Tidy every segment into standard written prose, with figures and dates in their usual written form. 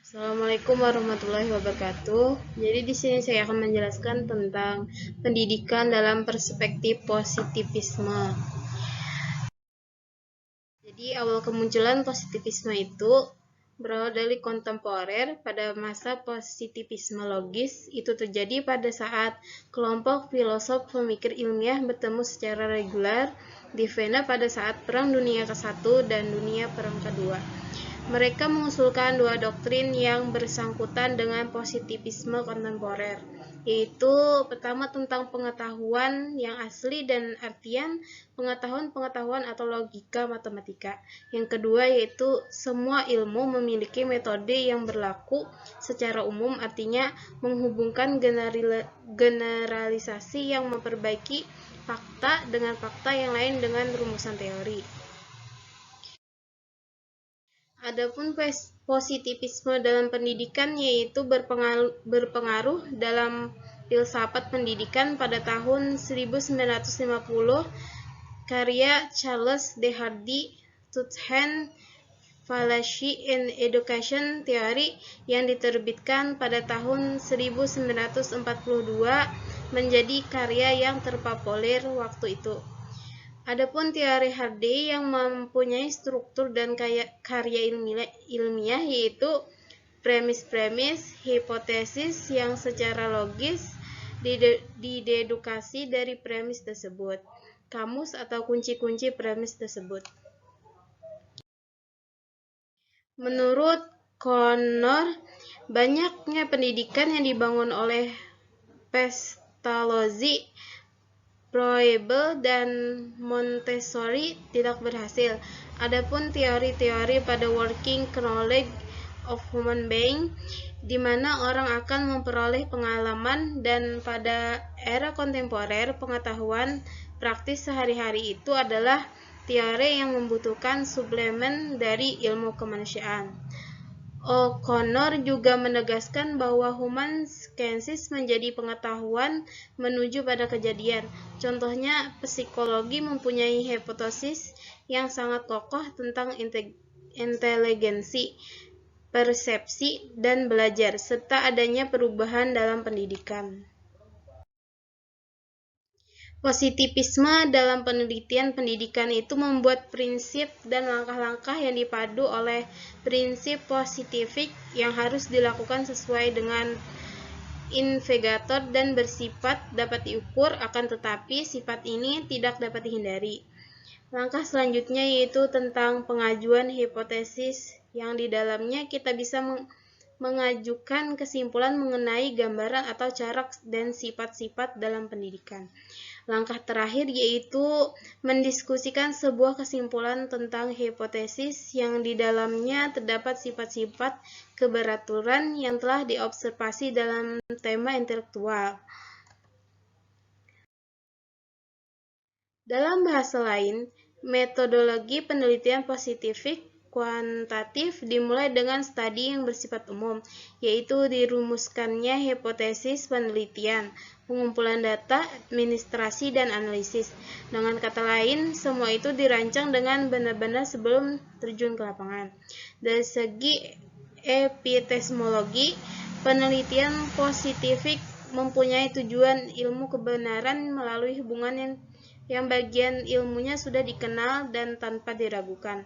Assalamualaikum warahmatullahi wabarakatuh. Jadi di sini saya akan menjelaskan tentang pendidikan dalam perspektif positivisme. Jadi awal kemunculan positivisme itu berawal dari kontemporer. Pada masa positivisme logis itu terjadi pada saat kelompok filosof pemikir ilmiah bertemu secara reguler di Vienna pada saat Perang Dunia ke-1 dan Dunia Perang Kedua. Mereka mengusulkan dua doktrin yang bersangkutan dengan positivisme kontemporer, yaitu pertama tentang pengetahuan yang asli dan artian pengetahuan atau logika matematika. Yang kedua yaitu semua ilmu memiliki metode yang berlaku secara umum, artinya menghubungkan generalisasi yang memperbaiki fakta dengan fakta yang lain dengan rumusan teori. Adapun positivisme dalam pendidikan yaitu berpengaruh dalam filsafat pendidikan pada tahun 1950 karya Charles D. Hardy, Two-Hand Fallacy in Education Theory yang diterbitkan pada tahun 1942 menjadi karya yang terpopuler waktu itu. Adapun teori Hardy yang mempunyai struktur dan karya ilmiah yaitu premis-premis, hipotesis yang secara logis didedukasi dari premis tersebut, kamus atau kunci-kunci premis tersebut. Menurut Connor, banyaknya pendidikan yang dibangun oleh Pestalozzi, Froebel, dan Montessori tidak berhasil. Adapun teori-teori pada working knowledge of human being, di mana orang akan memperoleh pengalaman, dan pada era kontemporer pengetahuan praktis sehari-hari itu adalah teori yang membutuhkan suplemen dari ilmu kemanusiaan. O'Connor juga menegaskan bahwa human sciences menjadi pengetahuan menuju pada kejadian. Contohnya, psikologi mempunyai hipotesis yang sangat kokoh tentang inteligensi, persepsi, dan belajar, serta adanya perubahan dalam pendidikan. Positivisme dalam penelitian pendidikan itu membuat prinsip dan langkah-langkah yang dipadu oleh prinsip positifik yang harus dilakukan sesuai dengan investigator dan bersifat dapat diukur, akan tetapi sifat ini tidak dapat dihindari. Langkah selanjutnya yaitu tentang pengajuan hipotesis yang di dalamnya kita bisa mengajukan kesimpulan mengenai gambaran atau corak dan sifat-sifat dalam pendidikan. Langkah terakhir yaitu mendiskusikan sebuah kesimpulan tentang hipotesis yang di dalamnya terdapat sifat-sifat keberaturan yang telah diobservasi dalam tema intelektual. Dalam bahasa lain, metodologi penelitian positifik kuantitatif dimulai dengan studi yang bersifat umum, yaitu dirumuskannya hipotesis penelitian, pengumpulan data, administrasi, dan analisis. Dengan kata lain, semua itu dirancang dengan benar-benar sebelum terjun ke lapangan. Dari segi epistemologi, penelitian positifik mempunyai tujuan ilmu kebenaran melalui hubungan yang bagian ilmunya sudah dikenal dan tanpa diragukan.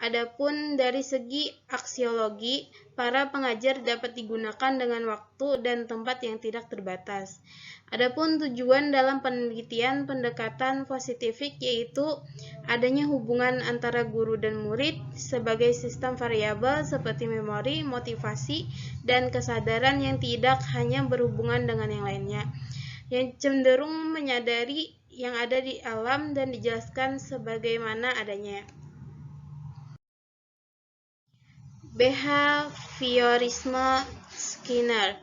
Adapun dari segi aksiologi, para pengajar dapat digunakan dengan waktu dan tempat yang tidak terbatas. Adapun tujuan dalam penelitian pendekatan positifik yaitu adanya hubungan antara guru dan murid sebagai sistem variabel seperti memori, motivasi, dan kesadaran yang tidak hanya berhubungan dengan yang lainnya, yang cenderung menyadari yang ada di alam dan dijelaskan sebagaimana adanya. Behaviorisme Skinner.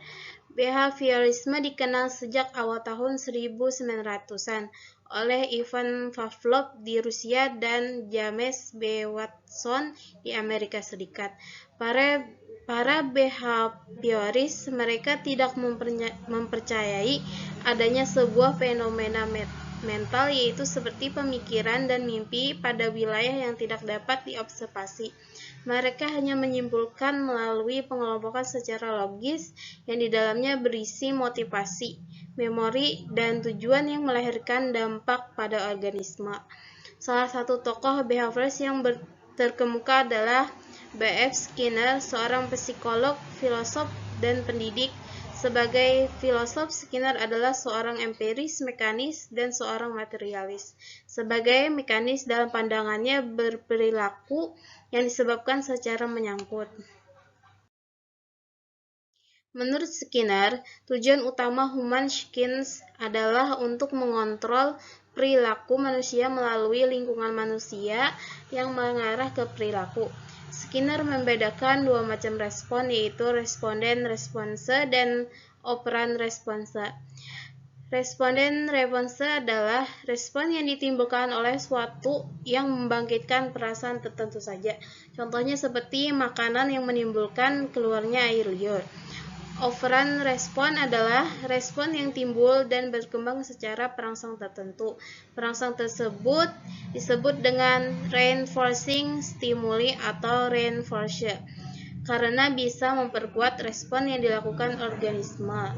Behaviorisme dikenal sejak awal tahun 1900-an oleh Ivan Pavlov di Rusia dan James B. Watson di Amerika Serikat. Para behavioris mereka tidak mempercayai adanya sebuah fenomena mental yaitu seperti pemikiran dan mimpi pada wilayah yang tidak dapat diobservasi. Mereka hanya menyimpulkan melalui pengelompokan secara logis yang di dalamnya berisi motivasi, memori, dan tujuan yang melahirkan dampak pada organisme. Salah satu tokoh behavioralis yang terkemuka adalah B.F. Skinner, seorang psikolog, filosof, dan pendidik. Sebagai filosof, Skinner adalah seorang empiris, mekanis, dan seorang materialis. Sebagai mekanis dalam pandangannya berperilaku yang disebabkan secara menyangkut. Menurut Skinner, tujuan utama human skills adalah untuk mengontrol perilaku manusia melalui lingkungan manusia yang mengarah ke perilaku. Skinner membedakan dua macam respon, yaitu responden response dan operant response. Responden response adalah respon yang ditimbulkan oleh suatu yang membangkitkan perasaan tertentu saja. Contohnya seperti makanan yang menimbulkan keluarnya air liur. Operant respon adalah respon yang timbul dan berkembang secara perangsang tertentu. Perangsang tersebut disebut dengan reinforcing stimuli atau reinforcer, karena bisa memperkuat respon yang dilakukan organisme.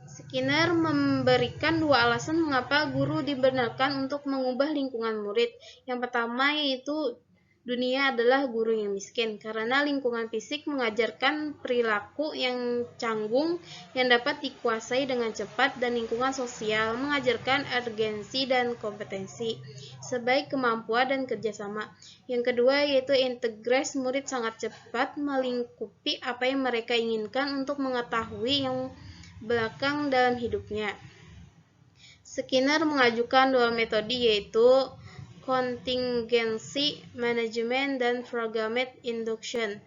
Skinner memberikan dua alasan mengapa guru dibenarkan untuk mengubah lingkungan murid. Yang pertama yaitu dunia adalah guru yang miskin, karena lingkungan fisik mengajarkan perilaku yang canggung yang dapat dikuasai dengan cepat, dan lingkungan sosial mengajarkan urgensi dan kompetensi, sebaik kemampuan dan kerjasama. Yang kedua yaitu integres, murid sangat cepat melingkupi apa yang mereka inginkan untuk mengetahui yang belakang dalam hidupnya. Skinner mengajukan dua metode, yaitu contingency management dan programmed induction.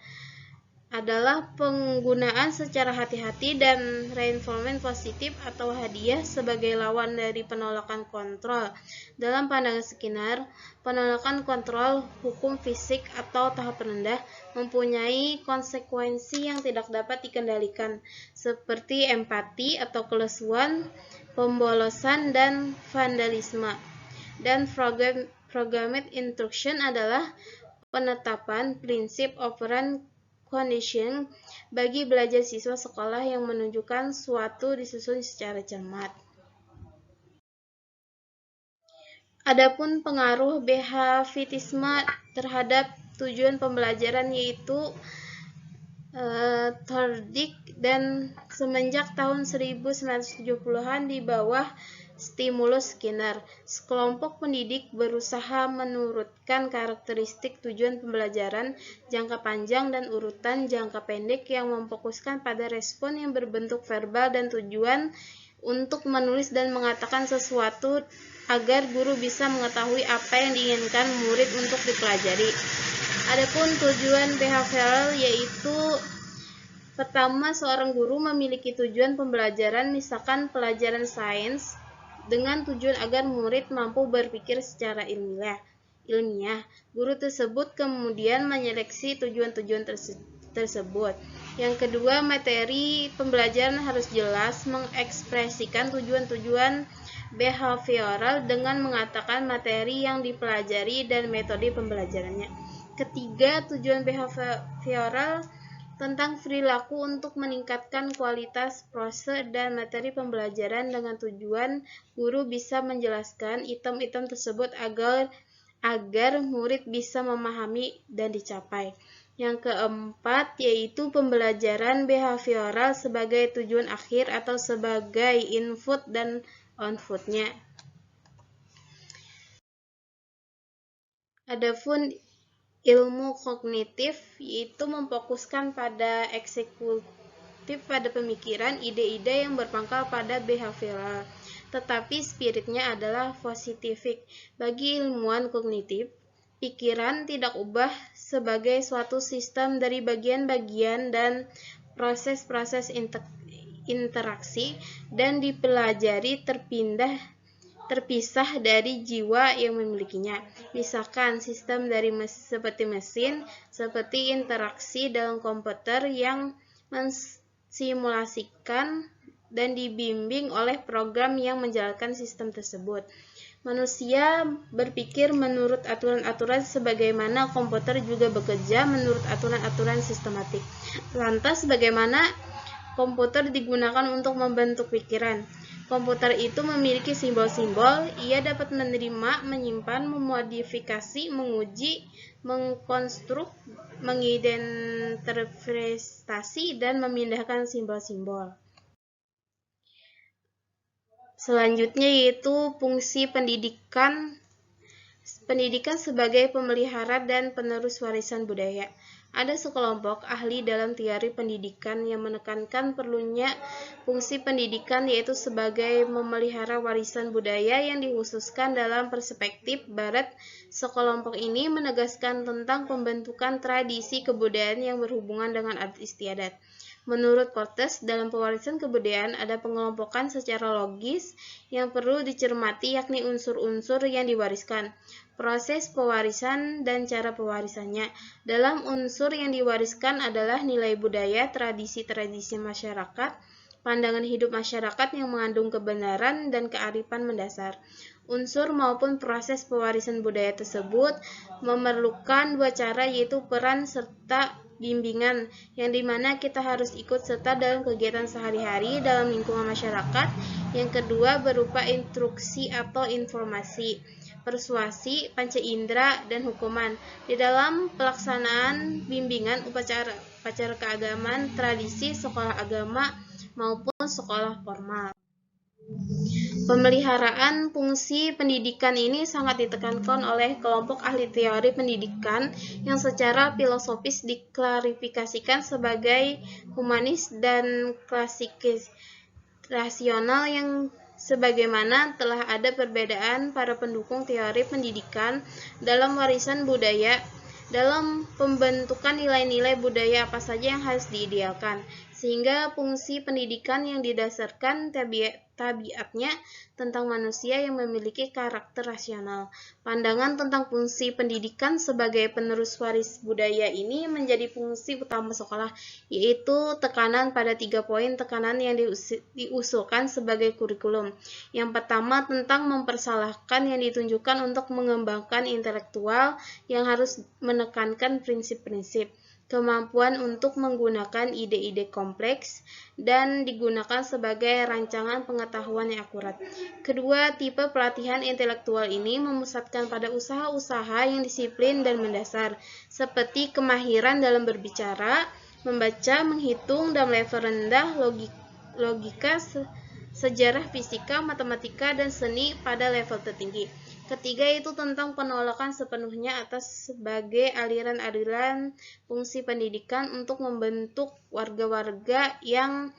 Adalah penggunaan secara hati-hati dan reinforcement positif atau hadiah sebagai lawan dari penolakan kontrol. Dalam pandangan Skinner, penolakan kontrol hukum fisik atau tahap rendah mempunyai konsekuensi yang tidak dapat dikendalikan, seperti empati atau kelesuan, pembolosan, dan vandalisme. Dan programmed instruction adalah penetapan prinsip operant condition bagi belajar siswa sekolah yang menunjukkan suatu disusun secara cermat. Adapun pengaruh behaviorisme terhadap tujuan pembelajaran yaitu Thorndike dan semenjak tahun 1970-an di bawah stimulus Skinner, sekelompok pendidik berusaha menurunkan karakteristik tujuan pembelajaran jangka panjang dan urutan jangka pendek yang memfokuskan pada respon yang berbentuk verbal dan tujuan untuk menulis dan mengatakan sesuatu agar guru bisa mengetahui apa yang diinginkan murid untuk dipelajari. Adapun tujuan behavioral yaitu pertama, seorang guru memiliki tujuan pembelajaran, misalkan pelajaran sains, dengan tujuan agar murid mampu berpikir secara ilmiah. Guru tersebut kemudian menyeleksi tujuan-tujuan tersebut. Yang kedua, materi pembelajaran harus jelas mengekspresikan tujuan-tujuan behavioral dengan mengatakan materi yang dipelajari dan metode pembelajarannya. Ketiga, tujuan behavioral tentang perilaku untuk meningkatkan kualitas proses dan materi pembelajaran dengan tujuan guru bisa menjelaskan item-item tersebut agar murid bisa memahami dan dicapai. Yang keempat yaitu pembelajaran behavioral sebagai tujuan akhir atau sebagai input dan outputnya. Adapun ilmu kognitif yaitu memfokuskan pada eksekutif pada pemikiran, ide-ide yang berpangkal pada behavioral, tetapi spiritnya adalah positifik. Bagi ilmuwan kognitif, pikiran tidak ubah sebagai suatu sistem dari bagian-bagian dan proses-proses interaksi dan dipelajari terpisah dari jiwa yang memilikinya. Misalkan sistem dari seperti mesin, seperti interaksi dalam komputer yang mensimulasikan dan dibimbing oleh program yang menjalankan sistem tersebut. Manusia berpikir menurut aturan-aturan sebagaimana komputer juga bekerja menurut aturan-aturan sistematik. Lantas, bagaimana komputer digunakan untuk membentuk pikiran? Komputer itu memiliki simbol-simbol. Ia dapat menerima, menyimpan, memodifikasi, menguji, mengkonstruk, mengidentifikasi, dan memindahkan simbol-simbol. Selanjutnya yaitu fungsi pendidikan. Pendidikan sebagai pemelihara dan penerus warisan budaya. Ada sekelompok ahli dalam teori pendidikan yang menekankan perlunya fungsi pendidikan yaitu sebagai memelihara warisan budaya yang dikhususkan dalam perspektif Barat. Sekelompok ini menegaskan tentang pembentukan tradisi kebudayaan yang berhubungan dengan adat istiadat. Menurut Cortes, dalam pewarisan kebudayaan ada pengelompokan secara logis yang perlu dicermati, yakni unsur-unsur yang diwariskan, proses pewarisan, dan cara pewarisannya. Dalam unsur yang diwariskan adalah nilai budaya, tradisi-tradisi masyarakat, pandangan hidup masyarakat yang mengandung kebenaran dan kearifan mendasar. Unsur maupun proses pewarisan budaya tersebut memerlukan dua cara, yaitu peran serta bimbingan, yang dimana kita harus ikut serta dalam kegiatan sehari-hari dalam lingkungan masyarakat. Yang kedua berupa instruksi atau informasi, persuasi, panca indera, dan hukuman. Di dalam pelaksanaan bimbingan upacara keagamaan, tradisi, sekolah agama, maupun sekolah formal. Pemeliharaan fungsi pendidikan ini sangat ditekankan oleh kelompok ahli teori pendidikan yang secara filosofis diklarifikasikan sebagai humanis dan klasikis rasional, yang sebagaimana telah ada perbedaan para pendukung teori pendidikan dalam warisan budaya. Dalam pembentukan nilai-nilai budaya apa saja yang harus diidealkan, sehingga fungsi pendidikan yang didasarkan tabiatnya tentang manusia yang memiliki karakter rasional. Pandangan tentang fungsi pendidikan sebagai penerus waris budaya ini menjadi fungsi utama sekolah, yaitu tekanan pada 3 poin tekanan yang diusulkan sebagai kurikulum. Yang pertama, tentang mempersalahkan yang ditunjukkan untuk mengembangkan intelektual yang harus menekankan prinsip-prinsip, kemampuan untuk menggunakan ide-ide kompleks, dan digunakan sebagai rancangan pengetahuan yang akurat. Kedua, tipe pelatihan intelektual ini memusatkan pada usaha-usaha yang disiplin dan mendasar, seperti kemahiran dalam berbicara, membaca, menghitung, dan level rendah logika, sejarah, fisika, matematika, dan seni pada level tertinggi. Ketiga itu tentang penolakan sepenuhnya atas sebagai aliran-aliran fungsi pendidikan untuk membentuk warga-warga yang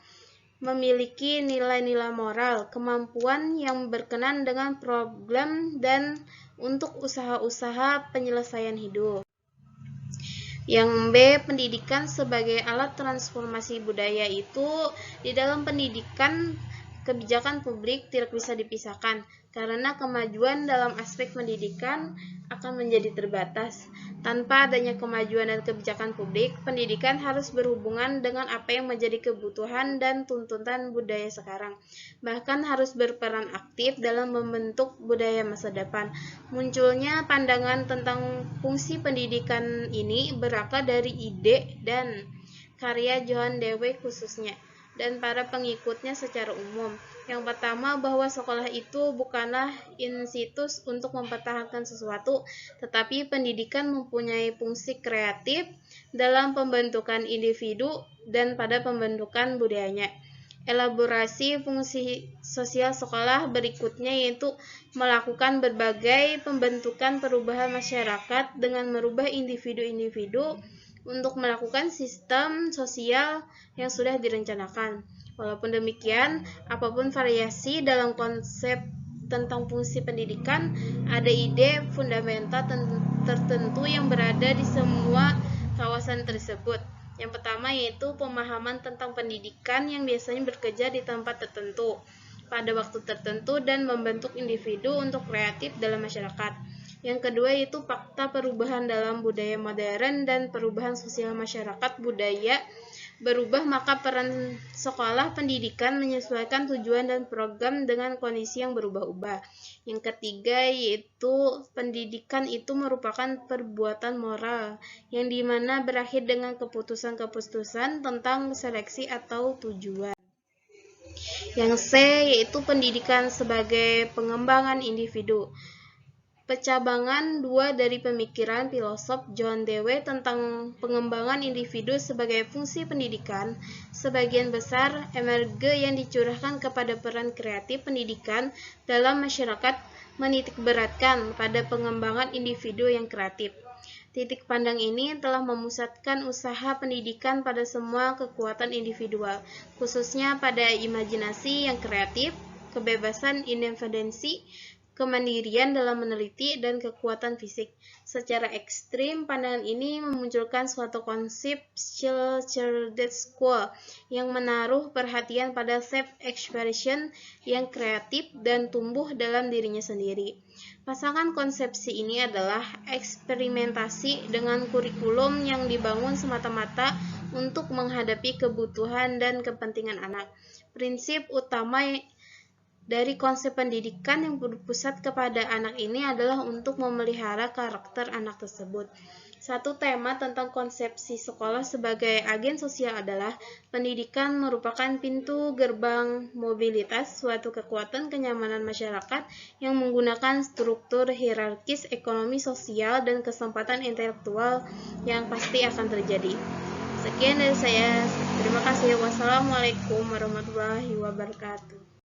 memiliki nilai-nilai moral, kemampuan yang berkenan dengan program, dan untuk usaha-usaha penyelesaian hidup. Yang B, pendidikan sebagai alat transformasi budaya itu di dalam pendidikan kebijakan publik tidak bisa dipisahkan, karena kemajuan dalam aspek pendidikan akan menjadi terbatas. Tanpa adanya kemajuan dan kebijakan publik, pendidikan harus berhubungan dengan apa yang menjadi kebutuhan dan tuntutan budaya sekarang, bahkan harus berperan aktif dalam membentuk budaya masa depan. Munculnya pandangan tentang fungsi pendidikan ini berakar dari ide dan karya Johann Dewey khususnya, dan para pengikutnya secara umum. Yang pertama, bahwa sekolah itu bukanlah institusi untuk mempertahankan sesuatu, tetapi pendidikan mempunyai fungsi kreatif dalam pembentukan individu dan pada pembentukan budayanya. Elaborasi fungsi sosial sekolah berikutnya yaitu melakukan berbagai pembentukan perubahan masyarakat dengan merubah individu-individu untuk melakukan sistem sosial yang sudah direncanakan. Walaupun demikian, apapun variasi dalam konsep tentang fungsi pendidikan, ada ide fundamental tertentu yang berada di semua kawasan tersebut. Yang pertama yaitu pemahaman tentang pendidikan yang biasanya bekerja di tempat tertentu, pada waktu tertentu, dan membentuk individu untuk kreatif dalam masyarakat. Yang kedua yaitu fakta perubahan dalam budaya modern dan perubahan sosial masyarakat budaya berubah, maka peran sekolah pendidikan menyesuaikan tujuan dan program dengan kondisi yang berubah-ubah. Yang ketiga yaitu pendidikan itu merupakan perbuatan moral yang dimana berakhir dengan keputusan-keputusan tentang seleksi atau tujuan. Yang C yaitu pendidikan sebagai pengembangan individu. Pecabangan dua dari pemikiran filosof John Dewey tentang pengembangan individu sebagai fungsi pendidikan, sebagian besar energi yang dicurahkan kepada peran kreatif pendidikan dalam masyarakat menitikberatkan pada pengembangan individu yang kreatif. Titik pandang ini telah memusatkan usaha pendidikan pada semua kekuatan individual, khususnya pada imajinasi yang kreatif, kebebasan independensi, kemandirian dalam meneliti, dan kekuatan fisik. Secara ekstrim, pandangan ini memunculkan suatu konsep childhood school yang menaruh perhatian pada self-expression yang kreatif dan tumbuh dalam dirinya sendiri. Pasangan konsepsi ini adalah eksperimentasi dengan kurikulum yang dibangun semata-mata untuk menghadapi kebutuhan dan kepentingan anak. Prinsip utama dari konsep pendidikan yang berpusat kepada anak ini adalah untuk memelihara karakter anak tersebut. Satu tema tentang konsepsi sekolah sebagai agen sosial adalah pendidikan merupakan pintu gerbang mobilitas, suatu kekuatan kenyamanan masyarakat yang menggunakan struktur hierarkis ekonomi sosial dan kesempatan intelektual yang pasti akan terjadi. Sekian dari saya. Terima kasih. Wassalamualaikum warahmatullahi wabarakatuh.